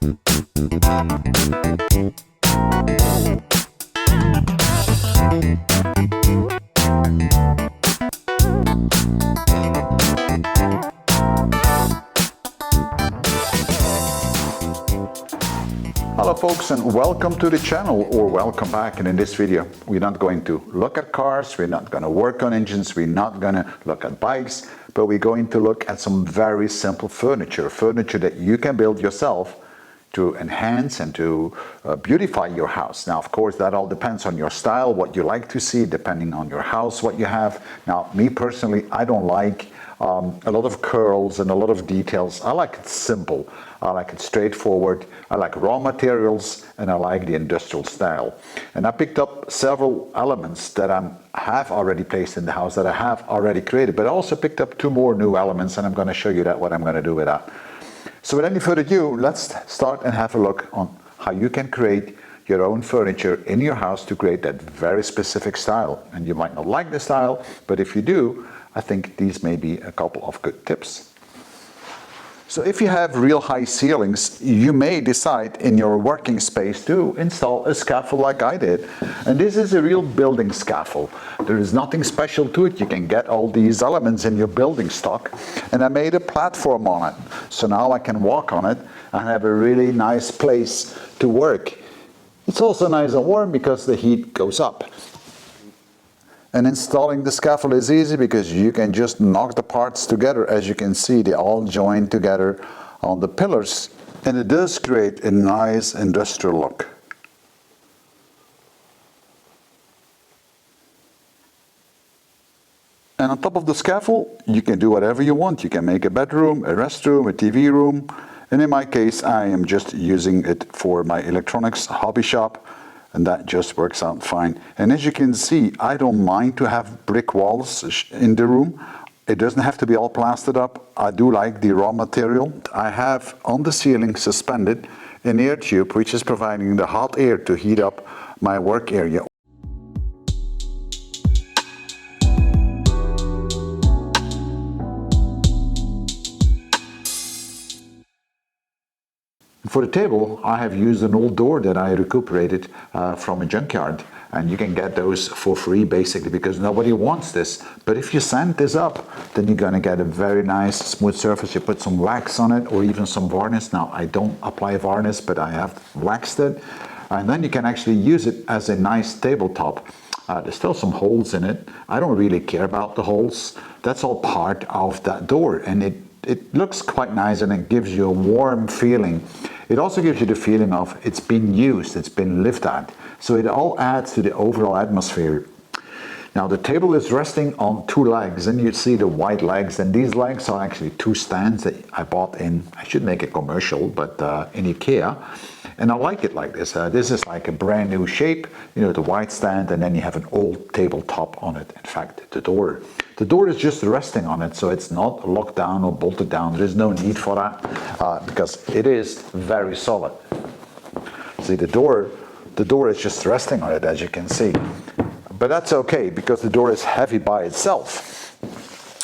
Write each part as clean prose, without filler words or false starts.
Hello folks, and welcome to the channel, or welcome back. And in this video we're not going to look at cars, we're not going to work on engines, we're not going to look at bikes, but we're going to look at some very simple furniture that you can build yourself to enhance and to beautify your house. Now of course that all depends on your style, what you like to see, depending on your house, what you have. Now me personally, I don't like a lot of curls and a lot of details. I like it simple, I like it straightforward, I like raw materials, and I like the industrial style. And I picked up several elements that I have already placed in the house, that I have already created, but I also picked up 2 more new elements, and I'm going to show you what I'm going to do with that. So without any further ado, let's start and have a look on how you can create your own furniture in your house to create that very specific style. And you might not like the style, but if you do, I think these may be a couple of good tips. So if you have real high ceilings, you may decide in your working space to install a scaffold like I did. And this is a real building scaffold. There is nothing special to it. You can get all these elements in your building stock. And I made a platform on it. So now I can walk on it and have a really nice place to work. It's also nice and warm because the heat goes up. And installing the scaffold is easy because you can just knock the parts together. As you can see, they all join together on the pillars, and it does create a nice industrial look. And on top of the scaffold, you can do whatever you want. You can make a bedroom, a restroom, a TV room. And in my case, I am just using it for my electronics hobby shop. And that just works out fine. And as you can see, I don't mind to have brick walls in the room. It doesn't have to be all plastered up. I do like the raw material. I have on the ceiling suspended an air tube, which is providing the hot air to heat up my work area. For the table, I have used an old door that I recuperated from a junkyard, and you can get those for free basically because nobody wants this. But if you sand this up, then you're going to get a very nice smooth surface. You put some wax on it or even some varnish. Now I don't apply varnish, but I have waxed it, and then you can actually use it as a nice tabletop. There's still some holes in it. I don't really care about the holes. That's all part of that door, and it looks quite nice, and it gives you a warm feeling. It also gives you the feeling of it's been used, it's been lived at. So it all adds to the overall atmosphere. Now the table is resting on 2 legs, and you see the white legs, and these legs are actually 2 stands that I bought in, I should make a commercial, but in IKEA. And I like it like this. This is like a brand new shape, you know, the white stand, and then you have an old tabletop on it. In fact, the door is just resting on it, so it's not locked down or bolted down. There is no need for that because it is very solid. See, the door is just resting on it, as you can see. But that's okay because the door is heavy by itself.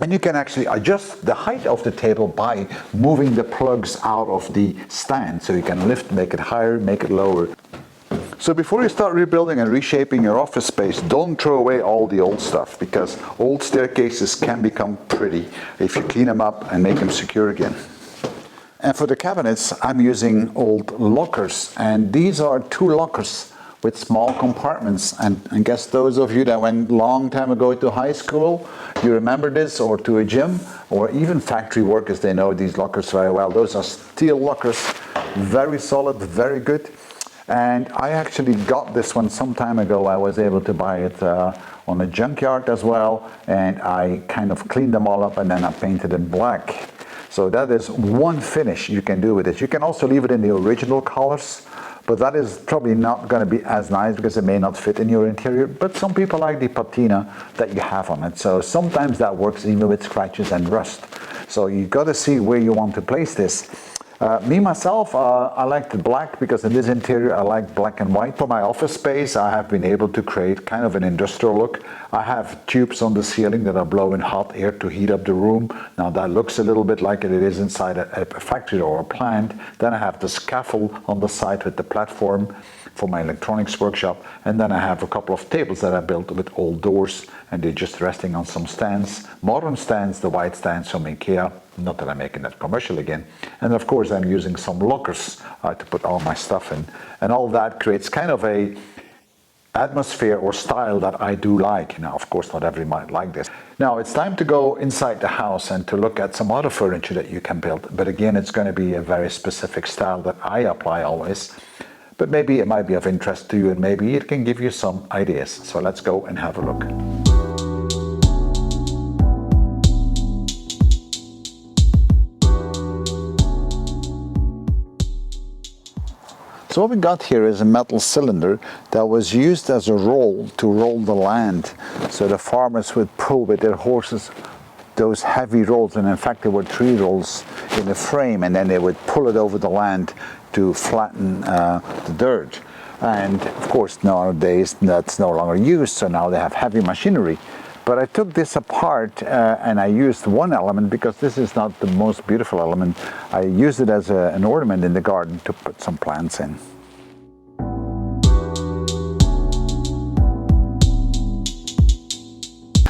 And you can actually adjust the height of the table by moving the plugs out of the stand. So you can lift, make it higher, make it lower. So before you start rebuilding and reshaping your office space, don't throw away all the old stuff, because old staircases can become pretty if you clean them up and make them secure again. And for the cabinets, I'm using old lockers, and these are 2 lockers with small compartments. And I guess those of you that went long time ago to high school, you remember this, or to a gym, or even factory workers, they know these lockers very well. Those are steel lockers, very solid, very good. And I actually got this one some time ago. I was able to buy it on a junkyard as well, and I kind of cleaned them all up and then I painted them black. So that is one finish you can do with it. You can also leave it in the original colors, but that is probably not going to be as nice because it may not fit in your interior. But some people like the patina that you have on it. So sometimes that works even with scratches and rust. So you got to see where you want to place this. Me myself, I like the black because in this interior I like black and white. For my office space, I have been able to create kind of an industrial look. I have tubes on the ceiling that are blowing hot air to heat up the room. Now that looks a little bit like it is inside a factory or a plant. Then I have the scaffold on the side with the platform for my electronics workshop, and then I have a couple of tables that I built with old doors, and they're just resting on some stands, modern stands, the white stands from IKEA, not that I'm making that commercial again. And of course I'm using some lockers to put all my stuff in, and all that creates kind of a atmosphere or style that I do like. Now of course not everyone might like this. Now it's time to go inside the house and to look at some other furniture that you can build, but again it's going to be a very specific style that I apply always. But maybe it might be of interest to you, and maybe it can give you some ideas. So let's go and have a look. So what we got here is a metal cylinder that was used as a roll to roll the land. So the farmers would pull with their horses those heavy rolls, and in fact there were 3 rolls in a frame, and then they would pull it over the land to flatten the dirt. And of course nowadays that's no longer used, so now they have heavy machinery. But I took this apart and I used one element, because this is not the most beautiful element. I used it as an ornament in the garden to put some plants in.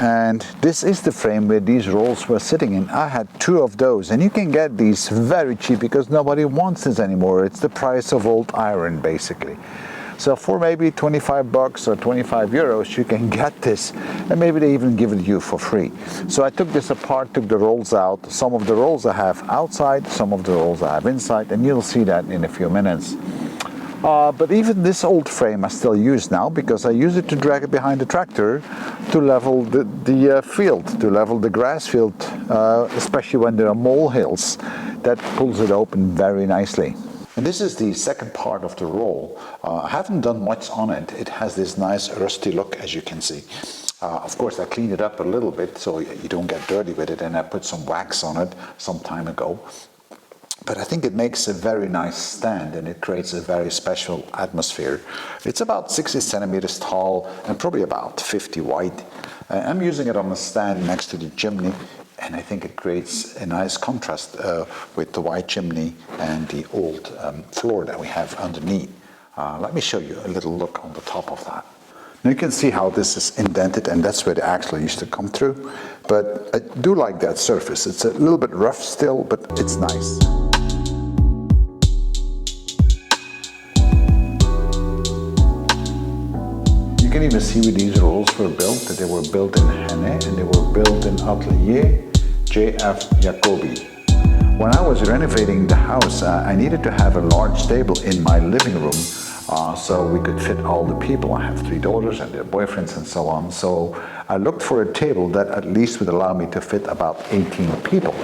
And this is the frame where these rolls were sitting in. I had 2 of those, and you can get these very cheap because nobody wants this anymore. It's the price of old iron basically. So for maybe 25 bucks or 25 euros you can get this, and maybe they even give it you for free. So I took this apart, took the rolls out. Some of the rolls I have outside, some of the rolls I have inside, and you'll see that in a few minutes. But even this old frame I still use now, because I use it to drag it behind the tractor to level the field, to level the grass field, especially when there are molehills. That pulls it open very nicely. And this is the second part of the roll. I haven't done much on it. It has this nice rusty look, as you can see. Of course I cleaned it up a little bit so you don't get dirty with it, and I put some wax on it some time ago. But I think it makes a very nice stand, and it creates a very special atmosphere. It's about 60 centimeters tall and probably about 50 wide. I'm using it on a stand next to the chimney, and I think it creates a nice contrast with the white chimney and the old floor that we have underneath. Let me show you a little look on the top of that. Now you can see how this is indented, and that's where the axle used to come through. But I do like that surface. It's a little bit rough still, but it's nice. You can even see where these rolls were built, that they were built in Henne and they were built in Atelier J.F. Jacobi. When I was renovating the house, I needed to have a large table in my living room so we could fit all the people. I have 3 daughters and their boyfriends and so on. So I looked for a table that at least would allow me to fit about 18 people.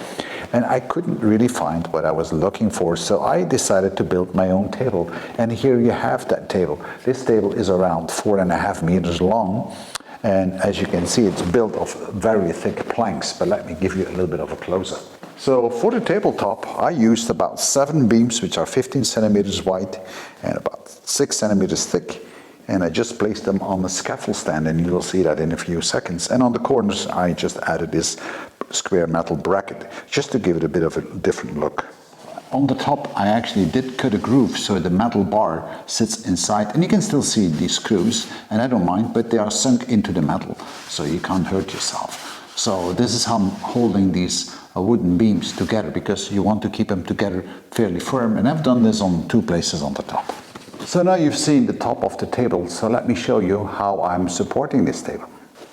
And I couldn't really find what I was looking for, so I decided to build my own table. And here you have that table. This table is around 4.5 meters long, and as you can see, it's built of very thick planks. But let me give you a little bit of a close-up. So for the tabletop, I used about 7 beams, which are 15 centimeters wide and about 6 centimeters thick. And I just placed them on the scaffold stand, and you will see that in a few seconds. And on the corners, I just added this square metal bracket, just to give it a bit of a different look. On the top, I actually did cut a groove so the metal bar sits inside, and you can still see these screws, and I don't mind, but they are sunk into the metal, so you can't hurt yourself. So this is how I'm holding these wooden beams together, because you want to keep them together fairly firm, and I've done this on 2 places on the top. So now you've seen the top of the table, so let me show you how I'm supporting this table.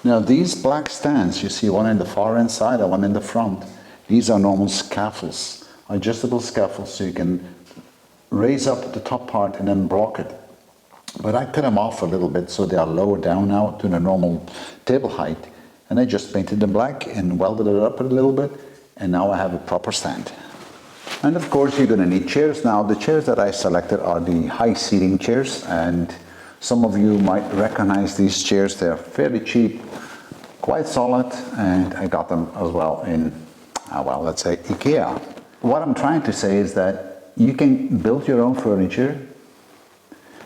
Now these black stands, you see one in the far end side and one in the front, these are normal scaffolds, adjustable scaffolds, so you can raise up the top part and then block it. But I cut them off a little bit so they are lower down now to the normal table height, and I just painted them black and welded it up a little bit, and now I have a proper stand. And of course you're going to need chairs. Now the chairs that I selected are the high seating chairs, and some of you might recognize these chairs. They're fairly cheap, quite solid, and I got them as well in, well, let's say IKEA. What I'm trying to say is that you can build your own furniture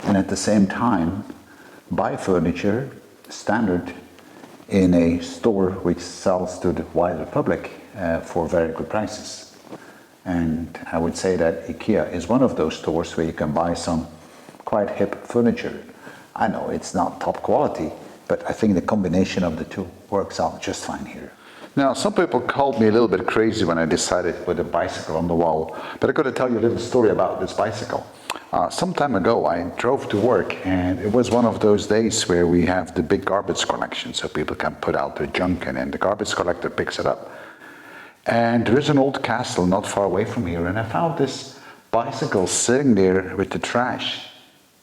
and at the same time buy furniture standard in a store which sells to the wider public for very good prices. And I would say that IKEA is one of those stores where you can buy some quite hip furniture. I know it's not top quality, but I think the combination of the two works out just fine here. Now, some people called me a little bit crazy when I decided to put a bicycle on the wall, but I got to tell you a little story about this bicycle. Some time ago, I drove to work, and it was one of those days where we have the big garbage collection, so people can put out their junk, and then the garbage collector picks it up. And there is an old castle not far away from here, and I found this bicycle sitting there with the trash.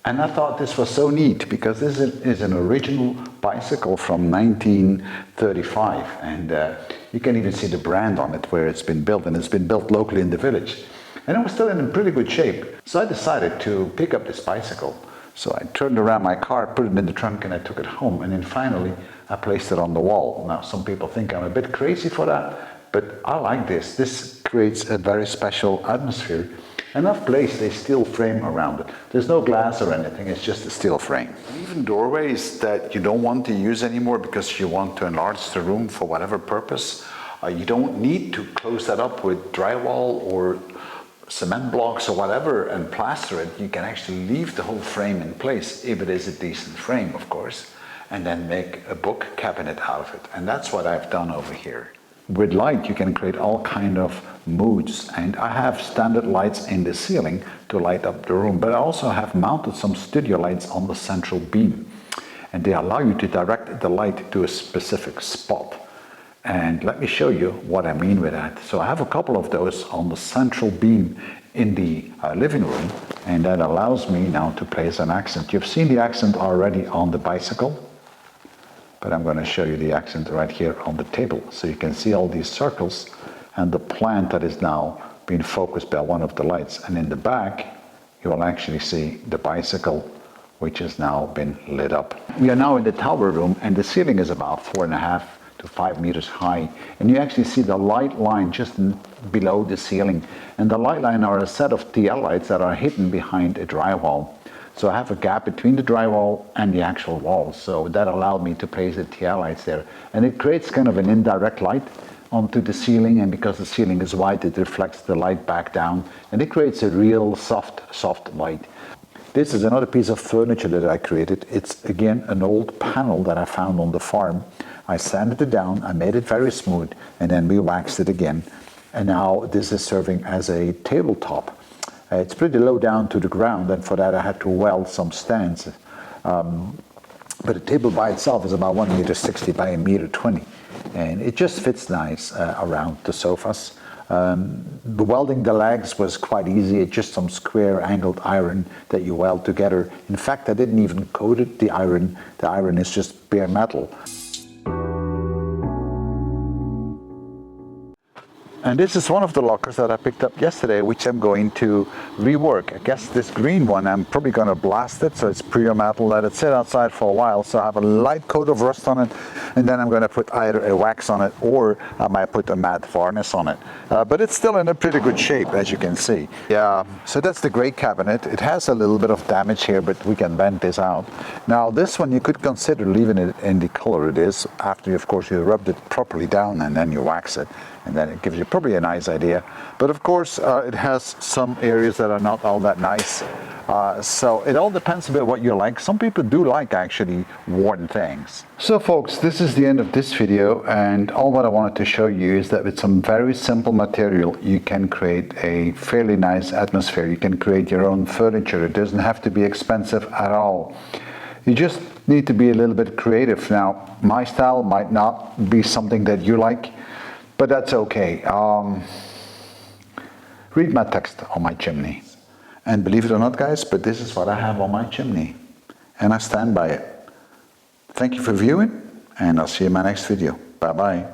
And I thought this was so neat because this is an original bicycle from 1935, and you can even see the brand on it where it's been built, and it's been built locally in the village. And it was still in pretty good shape. So I decided to pick up this bicycle. So I turned around my car, put it in the trunk, and I took it home. And then finally, I placed it on the wall. Now, some people think I'm a bit crazy for that, but I like this. This creates a very special atmosphere. And I've placed a steel frame around it. There's no glass or anything, it's just a steel frame. Even doorways that you don't want to use anymore because you want to enlarge the room for whatever purpose, you don't need to close that up with drywall or cement blocks or whatever and plaster it. You can actually leave the whole frame in place, if it is a decent frame, of course, and then make a book cabinet out of it. And that's what I've done over here. With light, you can create all kind of moods, and I have standard lights in the ceiling to light up the room, but I also have mounted some studio lights on the central beam, and they allow you to direct the light to a specific spot. And let me show you what I mean with that. So I have a couple of those on the central beam in the living room, and that allows me now to place an accent. You've seen the accent already on the bicycle, but I'm going to show you the accent right here on the table. So you can see all these circles and the plant that is now being focused by one of the lights. And in the back, you will actually see the bicycle, which has now been lit up. We are now in the tower room, and the ceiling is about 4.5 to 5 meters high. And you actually see the light line just below the ceiling. And the light line are a set of TL lights that are hidden behind a drywall. So I have a gap between the drywall and the actual wall. So that allowed me to place the TL lights there. And it creates kind of an indirect light onto the ceiling. And because the ceiling is white, it reflects the light back down. And it creates a real soft light. This is another piece of furniture that I created. It's again an old panel that I found on the farm. I sanded it down, I made it very smooth, and then we waxed it again. And now this is serving as a tabletop. It's pretty low down to the ground, and for that I had to weld some stands. But the table by itself is about 1.60 meters by 1.20 meters, and it just fits nice around the sofas. Welding the legs was quite easy. It's just some square angled iron that you weld together. In fact, I didn't even coat it, the iron. The iron is just bare metal. And this is one of the lockers that I picked up yesterday, which I'm going to rework. I guess this green one, I'm probably going to blast it, so it's pure metal, let it sit outside for a while, so I have a light coat of rust on it, and then I'm going to put either a wax on it, or I might put a matte varnish on it. But it's still in a pretty good shape, as you can see. Yeah, so that's the gray cabinet. It has a little bit of damage here, but we can bend this out. Now this one, you could consider leaving it in the color it is, after, of course, you rubbed it properly down, and then you wax it. And then it gives you probably a nice idea. But of course, it has some areas that are not all that nice. So it all depends a bit what you like. Some people do like actually worn things. So folks, this is the end of this video. And all what I wanted to show you is that with some very simple material, you can create a fairly nice atmosphere. You can create your own furniture. It doesn't have to be expensive at all. You just need to be a little bit creative. Now, my style might not be something that you like, but that's okay. Read my text on my chimney. And believe it or not, guys, but this is what I have on my chimney. And I stand by it. Thank you for viewing, and I'll see you in my next video. Bye-bye.